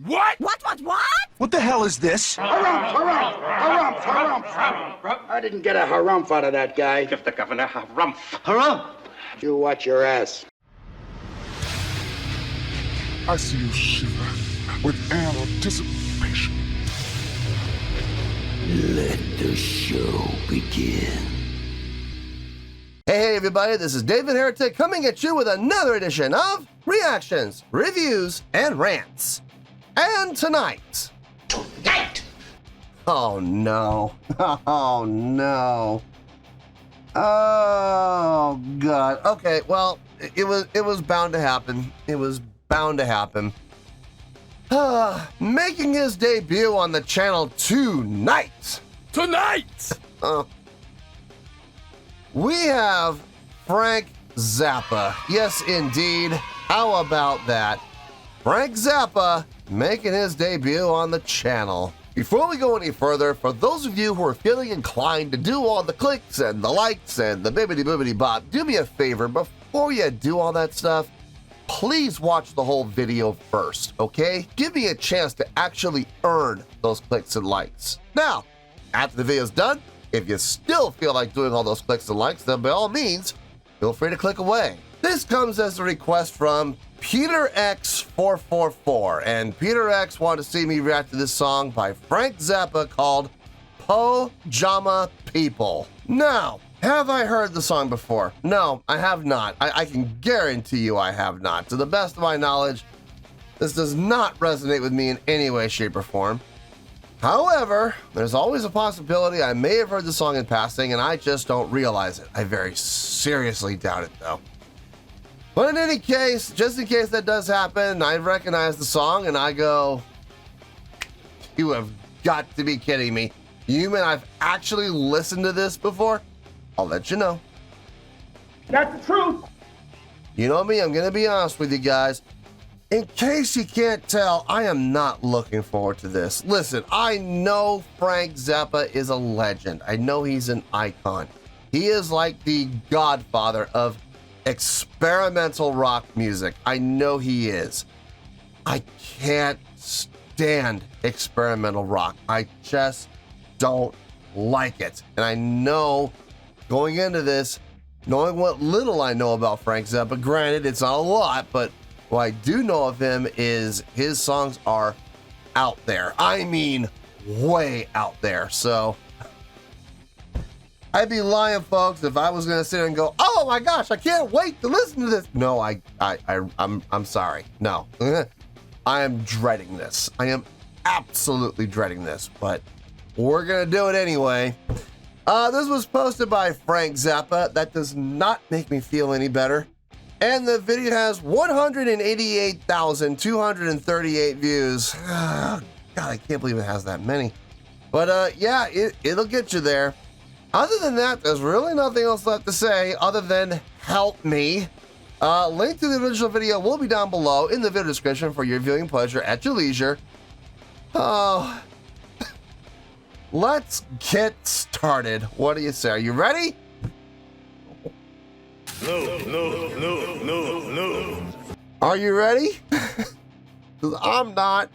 What? What? What the hell is this? Harumph. I didn't get a harumph out of that guy. Give the governor harumph. Harumph! You watch your ass. I see you shiver with anticipation. Let the show begin. Hey everybody, this is David Heretic coming at you with another edition of Reactions, Reviews, and Rants. And tonight... Oh no. Oh no. Oh God. Okay, well, it was bound to happen. It was bound to happen. Making his debut on the channel tonight. We have Frank Zappa. Yes, indeed. How about that? Frank Zappa making his debut on the channel. Before we go any further, for those of you who are feeling inclined to do all the clicks and the likes and the bibbidi-boobidi bop, do me a favor, before you do all that stuff, please watch the whole video first, okay? Give me a chance to actually earn those clicks and likes. Now, after the video's done, if you still feel like doing all those clicks and likes, then by all means, feel free to click away. This comes as a request from Peter X444, and Peter X wanted to see me react to this song by Frank Zappa called Po-Jama People. Now, have I heard the song before? No, I have not. I can guarantee you I have not. To the best of my knowledge, this does not resonate with me in any way, shape, or form. However, there's always a possibility I may have heard the song in passing and I just don't realize it. I very seriously doubt it though. But in any case, just in case that does happen, I recognize the song and I go, you have got to be kidding me. You mean I've actually listened to this before? I'll let you know. That's the truth. You know me, I'm gonna be honest with you guys. In case you can't tell, I am not looking forward to this. Listen, I know Frank Zappa is a legend. I know he's an icon. He is like the godfather of experimental rock music. I know he is. I can't stand experimental rock. I just don't like it. And I know going into this, knowing what little I know about Frank Zappa, granted it's not a lot, but what I do know of him is his songs are out there. I mean, way out there. So I'd be lying, folks, if I was gonna sit here and go, "Oh my gosh, I can't wait to listen to this." No, I'm sorry. No, I am dreading this. I am absolutely dreading this, but we're gonna do it anyway. This was posted by Frank Zappa. That does not make me feel any better. And the video has 188,238 views. Oh, God, I can't believe it has that many. But yeah, it'll get you there. Other than that, there's really nothing else left to say other than help me. Link to the original video will be down below in the video description for your viewing pleasure at your leisure. Oh, let's get started. What do you say? Are you ready? No. Are you ready? 'Cause I'm not.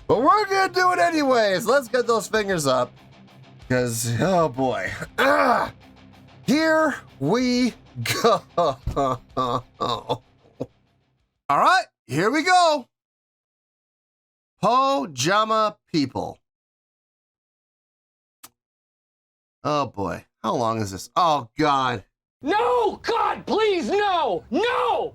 But we're gonna do it anyways. Let's get those fingers up. Because, oh boy. Here we go. All right, here we go. Po-Jama People. Oh boy. How long is this? Oh God. No! God, please, no! No!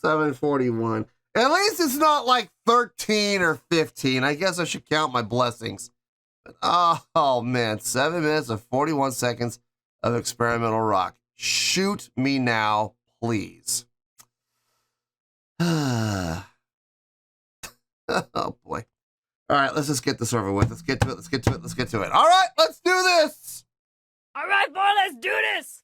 7:41. At least it's not like 13 or 15. I guess I should count my blessings. But, oh man, 7 minutes and 41 seconds of experimental rock. Shoot me now, please. Oh boy. All right, let's just get this over with. Let's get to it. All right, let's do this. All right, boy, let's do this.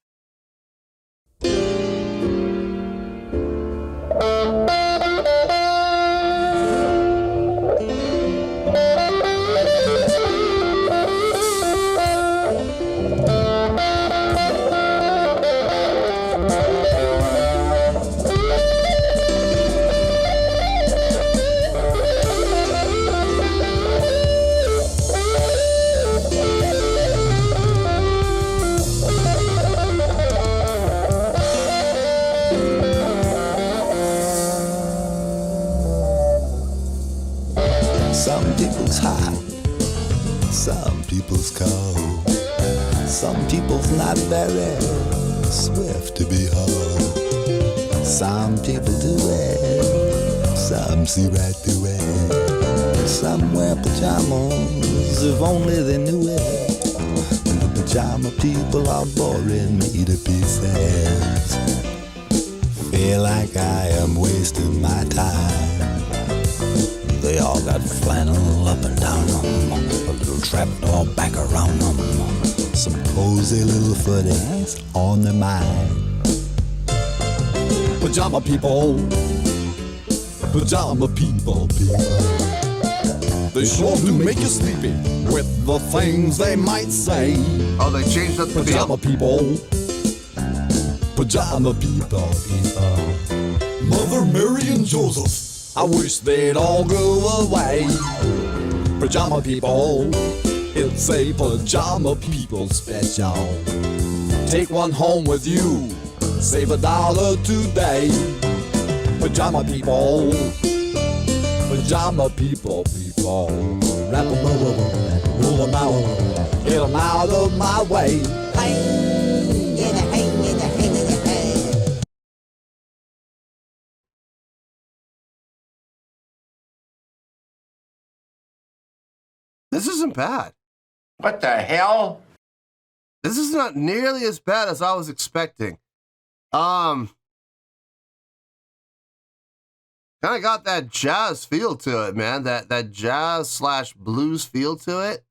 Some people's hot, some people's cold. Some people's not very swift to behold. Some people do it, some see right through it. Some wear pajamas, if only they knew it. The pajama people are boring me to pieces. Feel like I am wasting my time. They all got flannel up and down them, a little trapdoor back around them, some cozy little footies on their mind. Pajama people, pajama people, they sure do make you sleepy with the things they might say. Oh, they changed up the Pajama people, pajama people. Mother Mary and Joseph, I wish they'd all go away. Pajama people, it's a pajama people special. Take one home with you, save $1 today. Pajama people, pajama people, wrap 'em over, roll 'em out, get 'em out of my way. This isn't bad. What the hell? This is not nearly as bad as I was expecting. Kind of got that jazz feel to it, man. That jazz / blues feel to it.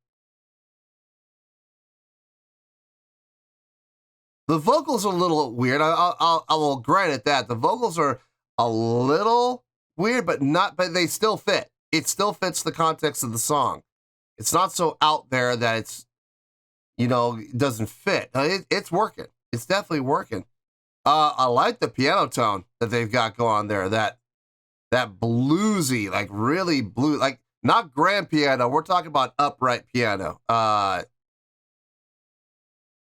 The vocals are a little weird. I will grant it that the vocals are a little weird, but they still fit. It still fits the context of the song. It's not so out there that it's, it doesn't fit. It's working. It's definitely working. I like the piano tone that they've got going on there. That bluesy, like really blue, like not grand piano. We're talking about upright piano. Like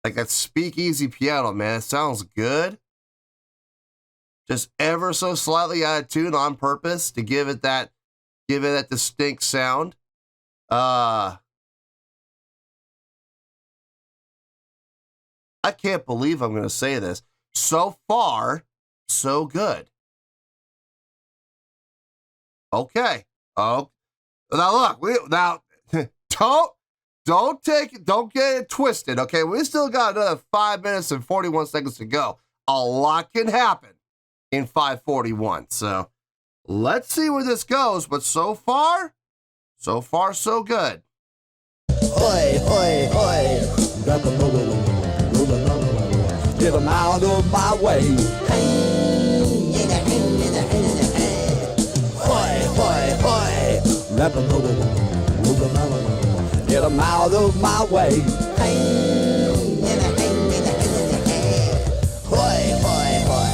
that speakeasy piano, man. It sounds good. Just ever so slightly out of tune on purpose to give it that distinct sound. I can't believe I'm going to say this. So far, so good. Okay. Oh, now look. Don't get it twisted. Okay, we still got another 5 minutes and 41 seconds to go. A lot can happen in 5:41. So let's see where this goes. But so far, so good. Oi, oi, oi. Get 'em out of my way. Oi, oi, oi. Get 'em out of my way. Oi, oi, oi.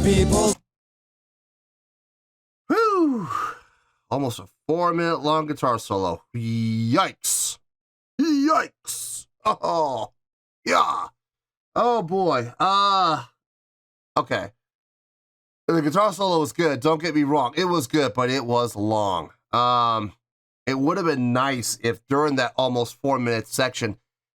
people. Whew. Almost a 4-minute long guitar solo. Yikes. Yikes. Oh, yeah. Oh, boy. Okay. The guitar solo was good. Don't get me wrong. It was good, but it was long. It would have been nice if during that almost 4-minute section,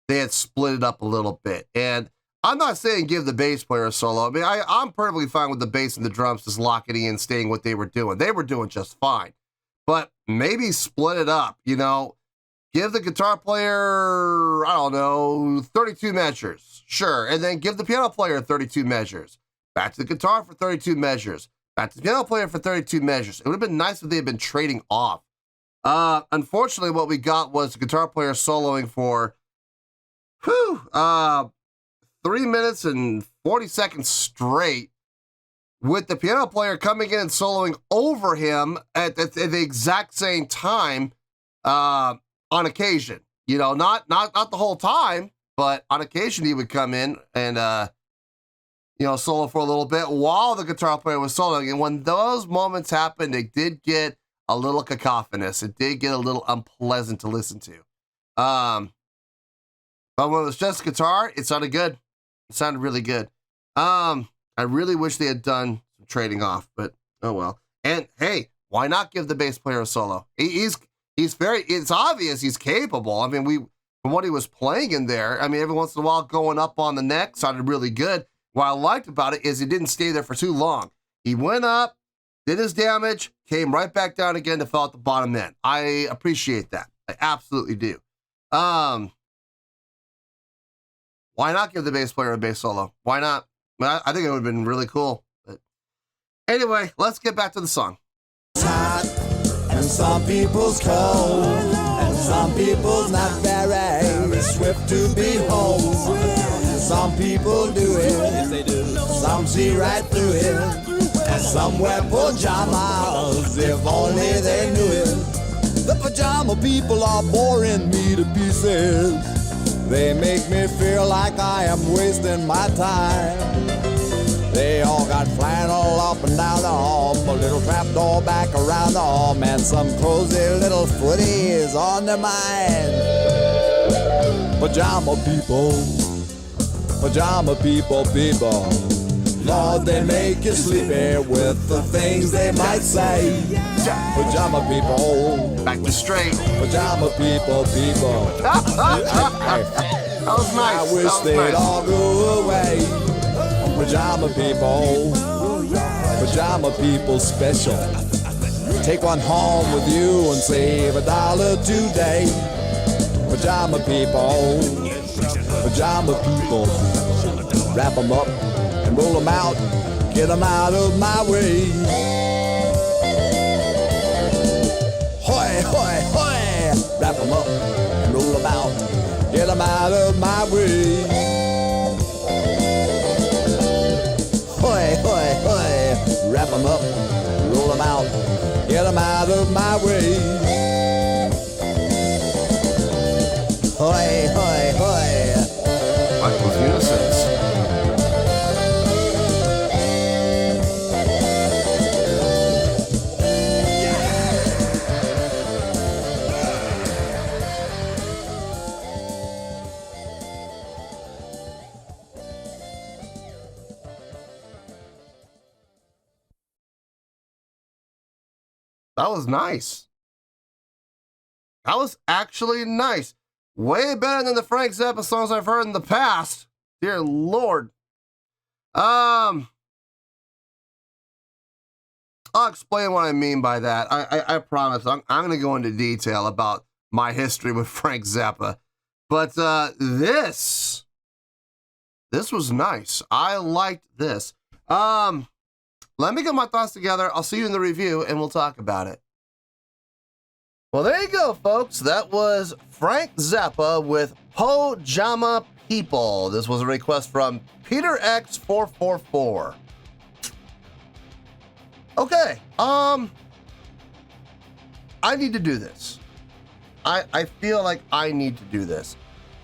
they had split it up a little bit. And I'm not saying give the bass player a solo. I mean, I'm perfectly fine with the bass and the drums just locking in, staying what they were doing. They were doing just fine. But maybe split it up, you know. Give the guitar player, I don't know, 32 measures. Sure. And then give the piano player 32 measures. Back to the guitar for 32 measures. Back to the piano player for 32 measures. It would have been nice if they had been trading off. Unfortunately, what we got was the guitar player soloing for 3 minutes and 40 seconds straight, with the piano player coming in and soloing over him at the exact same time on occasion. You know, not the whole time, but on occasion he would come in and solo for a little bit while the guitar player was soloing. And when those moments happened, it did get a little cacophonous. It did get a little unpleasant to listen to. But when it was just guitar, it sounded good. It sounded really good. I really wish they had done some trading off, but oh well. And hey, why not give the bass player a solo? He's very, it's obvious he's capable. I mean, from what he was playing in there, I mean, every once in a while going up on the neck sounded really good. What I liked about it is he didn't stay there for too long. He went up, did his damage, came right back down again to fill out the bottom end. I appreciate that. I absolutely do. Why not give the bass player a bass solo? Why not? I think it would have been really cool. But anyway, let's get back to the song. It's hot, and some people's cold, and some people's not very swift to behold. Some people do it, yes they do. Some see right through it, and some wear pajamas, if only they knew it. The pajama people are boring me to pieces. They make me feel like I am wasting my time. They all got flannel up and down the hall, a little trapdoor back around the arm, and some cozy little footies on their mind. Pajama people, people. Lord, they make you sleepy with the things they might say. Pajama people, Back to straight. pajama people. That was nice. I wish they'd all go away. Pajama people special. Take one home with you and save $1 today. Pajama people. Wrap them up and roll them out. Get them out of my way. Hoy, hoy, hoy. Wrap them up and roll them out. Get them out of my way. Hoy, hoy, hoy. Wrap them up, roll them out. Get them out of my way. Hoy, hoy, hoy. Like with unisons. That was nice. That was actually nice. Way better than the Frank Zappa songs I've heard in the past. Dear Lord. I'll explain what I mean by that. I promise. I'm going to go into detail about my history with Frank Zappa. But this was nice. I liked this. Let me get my thoughts together. I'll see you in the review, and we'll talk about it. Well, there you go, folks. That was Frank Zappa with Po-Jama People. This was a request from Peter X444. Okay, I need to do this. I feel like I need to do this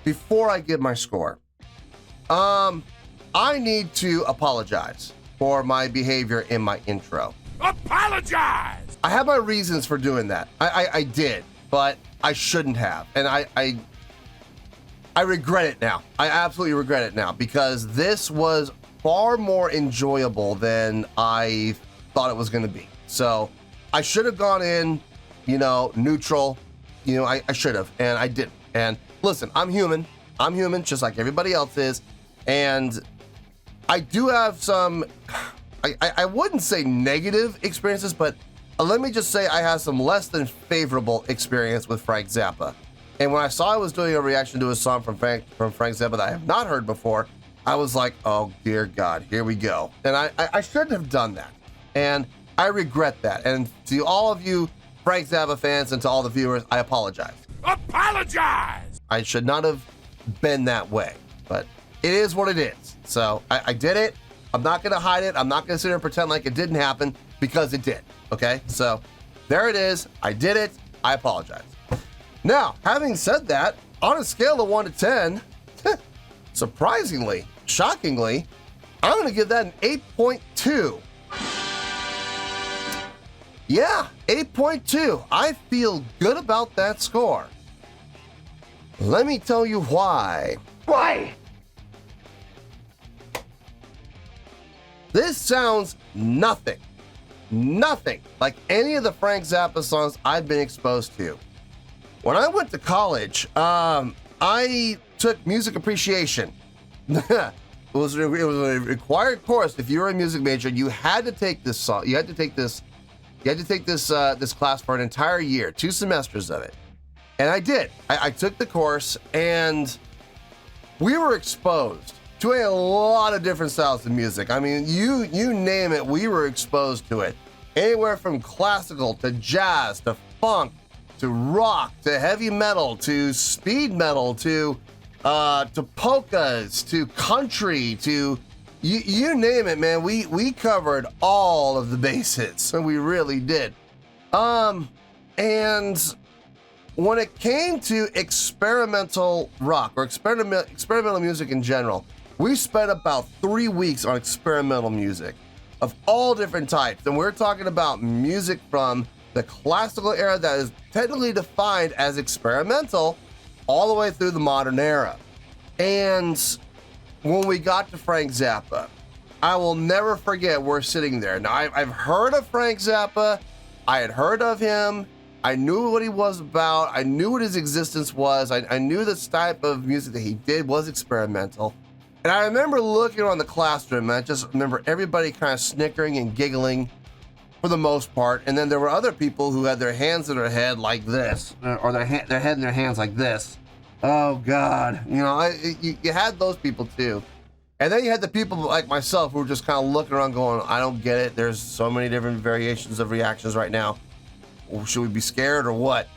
before I give my score. I need to apologize. for my behavior in my intro. Apologize! I have my reasons for doing that. I did, but I shouldn't have. And I regret it now. I absolutely regret it now because this was far more enjoyable than I thought it was going to be. So I should have gone in, neutral. I should have, and I didn't. And listen, I'm human. I'm human just like everybody else is. And I do have some, I wouldn't say negative experiences, but let me just say I had some less than favorable experience with Frank Zappa. And when I saw I was doing a reaction to a song from Frank Zappa that I have not heard before, I was like, oh dear God, here we go. And I shouldn't have done that. And I regret that. And to all of you Frank Zappa fans and to all the viewers, I apologize. Apologize! I should not have been that way, but it is what it is. So I did it. I'm not going to hide it. I'm not going to sit here and pretend like it didn't happen because it did. Okay? So there it is. I did it. I apologize. Now, having said that, on a scale of 1 to 10, surprisingly, shockingly, I'm going to give that an 8.2. Yeah, 8.2. I feel good about that score. Let me tell you why. Why? This sounds nothing like any of the Frank Zappa songs I've been exposed to. When I went to college, I took music appreciation. It was a required course. If you were a music major, you had to take this song. You had to take this class for an entire year, 2 semesters of it. And I did. I took the course, and we were exposed to a lot of different styles of music. I mean, you name it, we were exposed to it. Anywhere from classical to jazz to funk to rock to heavy metal to speed metal to polkas to country to you name it, man. We covered all of the bases, and we really did. And when it came to experimental rock or experimental music in general, we spent about 3 weeks on experimental music of all different types. And we're talking about music from the classical era that is technically defined as experimental all the way through the modern era. And when we got to Frank Zappa, I will never forget we're sitting there. Now, I've heard of Frank Zappa. I had heard of him. I knew what he was about. I knew what his existence was. I knew this type of music that he did was experimental. And I remember looking around the classroom, and I just remember everybody kind of snickering and giggling for the most part. And then there were other people who had their hands in their head like this, or their head in their hands like this. Oh God, you had those people too. And then you had the people like myself who were just kind of looking around going, I don't get it. There's so many different variations of reactions right now. Should we be scared or what?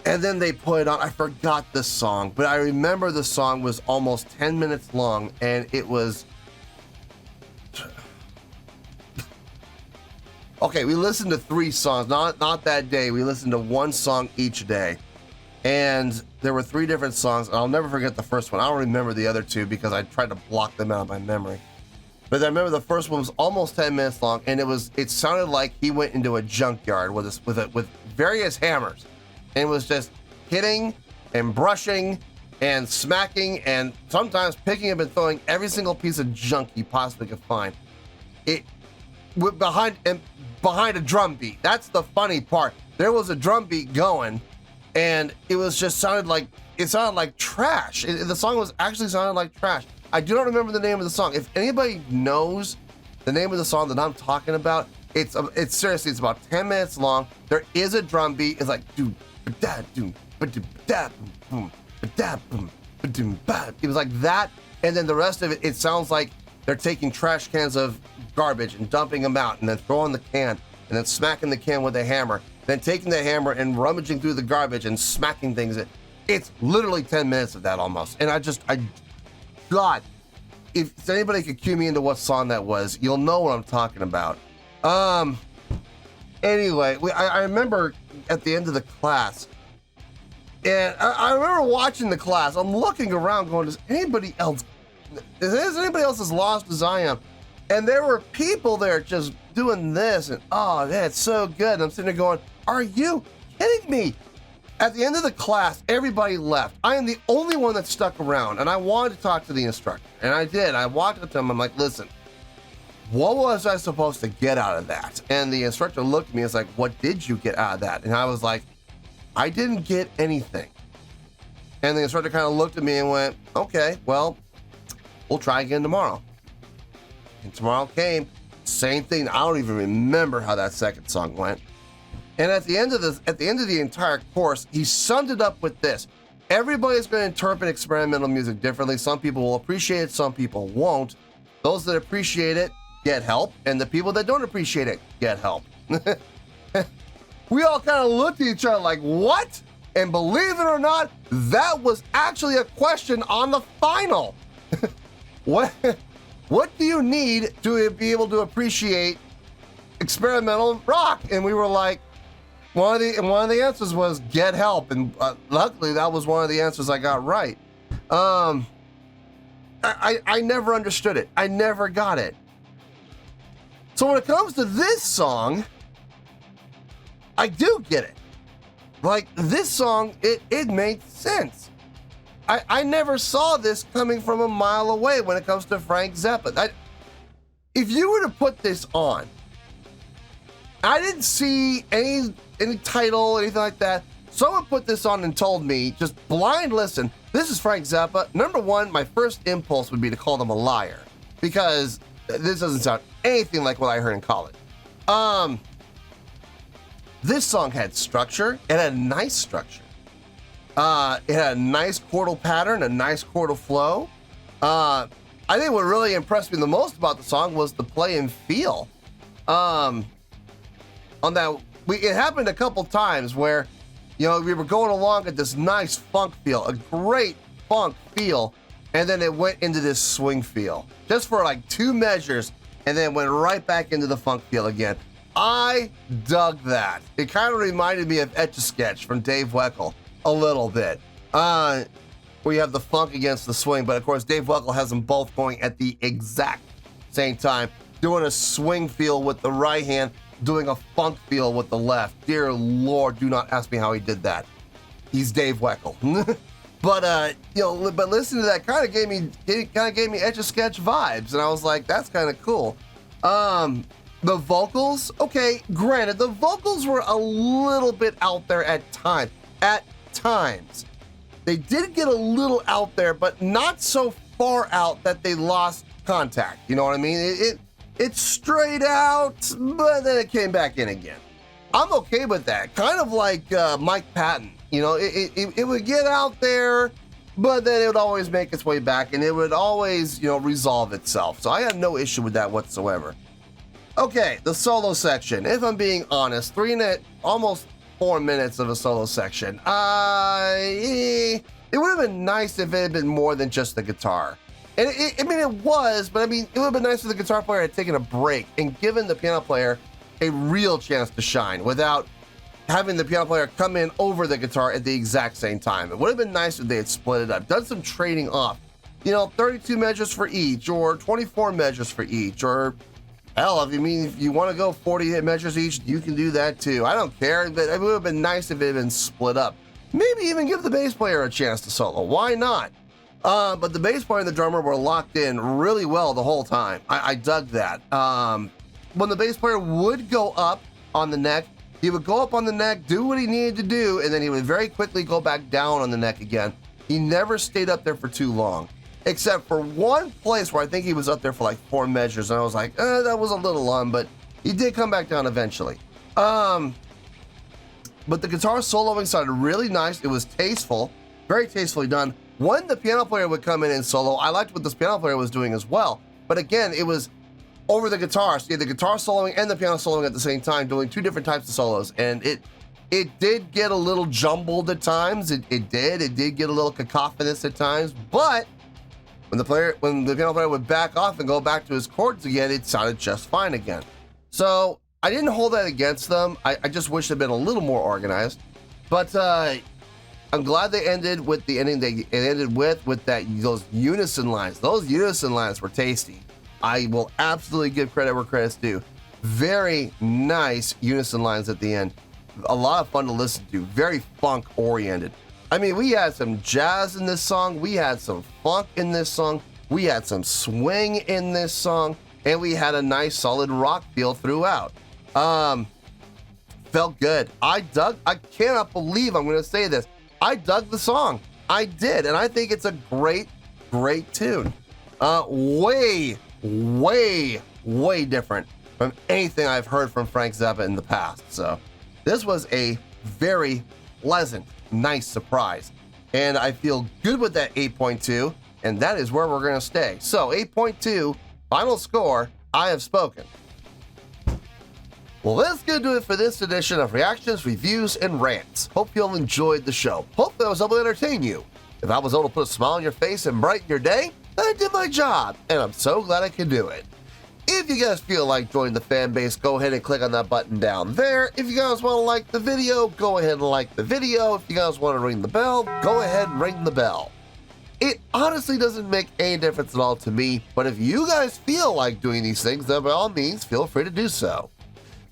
And then they put it on. I forgot this song, but I remember the song was almost 10 minutes long, and it was... Okay, we listened to 3 songs, not that day. We listened to 1 song each day. And there were 3 different songs. And I'll never forget the first one. I don't remember the other 2 because I tried to block them out of my memory. But I remember the first one was almost 10 minutes long, and it sounded like he went into a junkyard with various hammers. And it was just hitting and brushing and smacking and sometimes picking up and throwing every single piece of junk he possibly could find. It behind a drum beat. That's the funny part. There was a drum beat going, and it was just sounded like trash. The song was actually sounded like trash. I do not remember the name of the song. If anybody knows the name of the song that I'm talking about, it's seriously, it's about 10 minutes long. There is a drum beat. It's like it was like that, and then the rest of it sounds like they're taking trash cans of garbage and dumping them out, and then throwing the can, and then smacking the can with a hammer, then taking the hammer and rummaging through the garbage and smacking things. It's literally 10 minutes of that almost. And God, if anybody could cue me into what song that was, you'll know what I'm talking about. Anyway, I remember at the end of the class, and I remember watching the class. I'm looking around going, is anybody else as lost as I am? And there were people there just doing this, and oh, man, it's so good. And I'm sitting there going, are you kidding me? At the end of the class, everybody left. I am the only one that stuck around, and I wanted to talk to the instructor. And I did. I walked up to him. I'm like, listen, what was I supposed to get out of that? And the instructor looked at me and was like, what did you get out of that? And I was like, I didn't get anything. And the instructor kind of looked at me and went, okay, well, we'll try again tomorrow. And tomorrow came, same thing. I don't even remember how that second song went. And at the end of the entire course, he summed it up with this: everybody's going to interpret experimental music differently. Some people will appreciate it, some people won't. Those that appreciate it get help, and the people that don't appreciate it get help. We all kind of looked at each other like, what? And believe it or not, that was actually a question on the final. What do you need to be able to appreciate experimental rock? And we were like, one of the answers was get help, and luckily that was one of the answers I got right. I never understood it. I never got it. So when it comes to this song, I do get it. Like, this song, it made sense. I never saw this coming from a mile away when it comes to Frank Zappa. If you were to put this on, I didn't see any title, anything like that. Someone put this on and told me, just blind listen, this is Frank Zappa. Number one, my first impulse would be to call them a liar, because this doesn't sound anything like what I heard in college. This song had structure. It had a nice structure. It had a nice chordal pattern, a nice chordal flow. I think what really impressed me the most about the song was the play and feel. On that, it happened a couple times where, we were going along at this nice funk feel, a great funk feel, and then it went into this swing feel, just for like 2 measures, and then went right back into the funk feel again. I dug that. It kind of reminded me of Etch-a-Sketch from Dave Weckl a little bit, where you have the funk against the swing, but of course Dave Weckl has them both going at the exact same time, doing a swing feel with the right hand, doing a funk feel with the left. Dear Lord, do not ask me how he did that. He's Dave Weckl. But but listening to that kind of gave me Etch-a-Sketch vibes, and I was like, that's kind of cool. The vocals, okay, granted, the vocals were a little bit out there at times. They did get a little out there, but not so far out that they lost contact. You know what I mean? It strayed out, but then it came back in again. I'm okay with that. Kind of like Mike Patton. It would get out there, but then it would always make its way back, and it would always, resolve itself. So I have no issue with that whatsoever. Okay, the solo section. If I'm being honest, almost 4 minutes of a solo section. It would have been nice if it had been more than just the guitar. And it was, but it would have been nice if the guitar player had taken a break and given the piano player a real chance to shine without having the piano player come in over the guitar at the exact same time. It would have been nice if they had split it up, done some trading off. 32 measures for each, or 24 measures for each, or hell, if you want to go 40 measures each, you can do that too. I don't care, but it would have been nice if it had been split up. Maybe even give the bass player a chance to solo. Why not? But the bass player and the drummer were locked in really well the whole time. I dug that. When the bass player would go up on the neck, he would go up on the neck, do what he needed to do, and then he would very quickly go back down on the neck again. He never stayed up there for too long, except for one place where I think he was up there for like 4 measures, and I was like, that was a little long, but he did come back down eventually. But the guitar soloing sounded really nice. It was tasteful, very tastefully done. When the piano player would come in and solo, I liked what this piano player was doing as well. But again, it was over the guitar. So you had the guitar soloing and the piano soloing at the same time, doing 2 different types of solos. And it did get a little jumbled at times. It did get a little cacophonous at times. But when the piano player would back off and go back to his chords again, it sounded just fine again. So I didn't hold that against them. I just wish it had been a little more organized. But I'm glad they ended with the ending they ended with those unison lines. Those unison lines were tasty. I will absolutely give credit where credit's due. Very nice unison lines at the end. A lot of fun to listen to. Very funk oriented. I mean, we had some jazz in this song. We had some funk in this song. We had some swing in this song. And we had a nice solid rock feel throughout. Felt good. I cannot believe I'm going to say this. I dug the song. I did. And I think it's a great, great tune. Way different from anything I've heard from Frank Zappa in the past. So this was a very pleasant, nice surprise. And I feel good with that 8.2, and that is where we're going to stay. So 8.2, final score, I have spoken. Well, that's going to do it for this edition of Reactions, Reviews, and Rants. Hope you all enjoyed the show. Hope that I was able to entertain you. If I was able to put a smile on your face and brighten your day, then I did my job, and I'm so glad I could do it. If you guys feel like joining the fan base, go ahead and click on that button down there. If you guys want to like the video, go ahead and like the video. If you guys want to ring the bell, go ahead and ring the bell. It honestly doesn't make any difference at all to me, but if you guys feel like doing these things, then by all means, feel free to do so.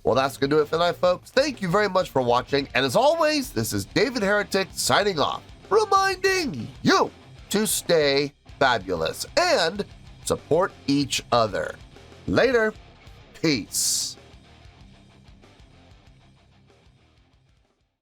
Well, that's going to do it for tonight, folks. Thank you very much for watching, and as always, this is David Heretic signing off, reminding you to stay fabulous and support each other. Later. Peace.